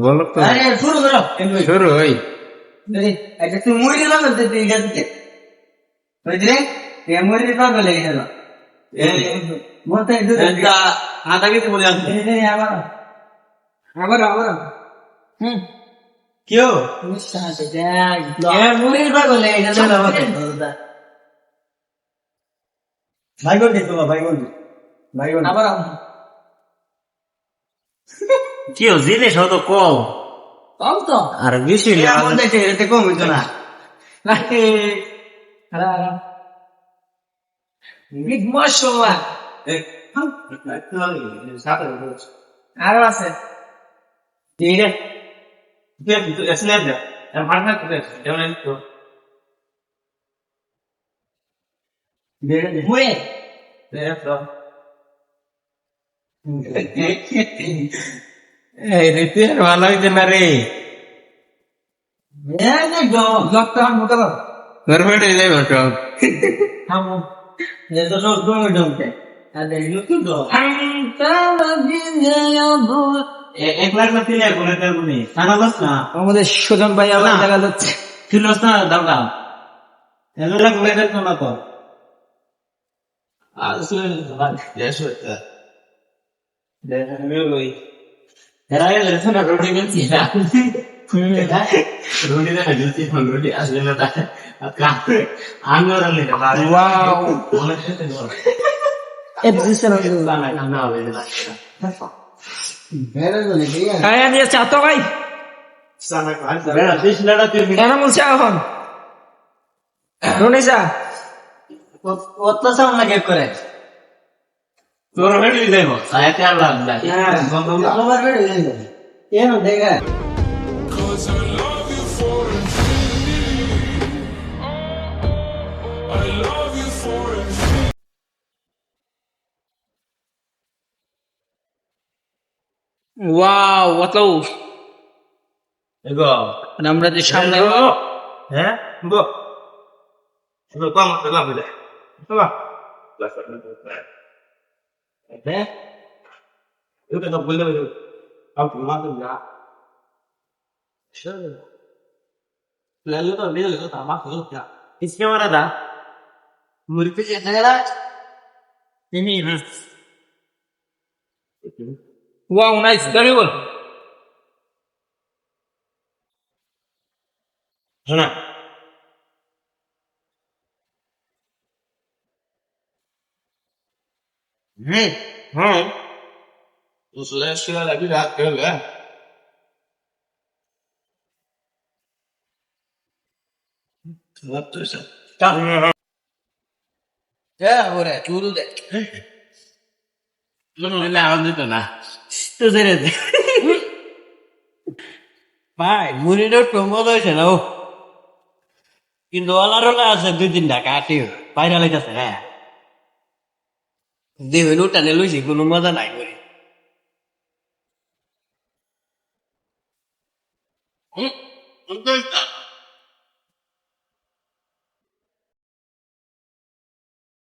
বলো তো আরে শুরু করো শুরু হই আচ্ছা তুই মুড়ি লাগাতে তুই গেছে বুঝলি তুই মুড়ি পাবে লেগে গেল মতে এটা আটা কিছু বলে আসবে আবার আবার আবার হুম কিও নিশ্চয় দেখ মুড়ি পাবে লেগে গেল ভাই বল দিছো ভাই বল ভাই বল আবার কি জিনিস হতো কম কম তো আর বেশি এতে কম হইতো না নাকি বিগ মাশাআল্লাহ আরো আছে ঠিক আছে স্ন্যাপ দে ভাড়া করে যেমন তো হুয়ে এই রীতি আর ভালো হইছে না রে লকডাউন মতো গরমেন্ট হয়ে যাবে সব থামো যেটা সব দমে দমতে আরে ইউটিউব এক লাখ না 3 লাখ করে দেব নি সারা বাস না আমাদের সুজন ভাই আবার দেখা যাচ্ছে কিলোস না দাও দাও 1 লাখ করে দেব না তো আসলে দেশো এটা দেখাই এরাই লেছে না রোডে গেছি রোডে না গেছি রোডে আসলে না কাছে আঙ্গরালে ওয়াও অনেক সাথে গো এদিকে না না না হবে না বেরে বলে কি আয় নিয়ে চাতো ভাই সানা কাজ বেরা দিস লড়া তুই কেন বলছ এখন রোনেসা কত সাউন্ড লাগে করে তোর হেড যাইব আয়াতে আল্লাহ আল্লাহ বন্ধ আমার হেড যাইব কেন দেখা Cause I love you for infinity. I love you for infinity. Wow wow এগো আমরা যে সামনে হ্যাঁ গো এগো কম তো লাভ দে বাবা হ্যাঁ এটা তো বললে আপ মা তো যা লালো তো বেল তো আমা তো যা इसके मारा था मुरी पे कैसा गया नहीं ওয়াও নাইস ভেরি গুড सुना हाँ उस लैश का लगी रात कर गया अब तो ऐसा এ ওরে চুরু দে le hago de nada তো জেনে দে ভাই মুড়িটা প্রমোদ হয়েছে না ও কিন্তু অলারলা আছে 2-3 টাকা আটি বাইরে লাগাছে হ্যাঁ দেবেন ওটা নে লইছি কোনো মজা নাই করে ¿Dónde está?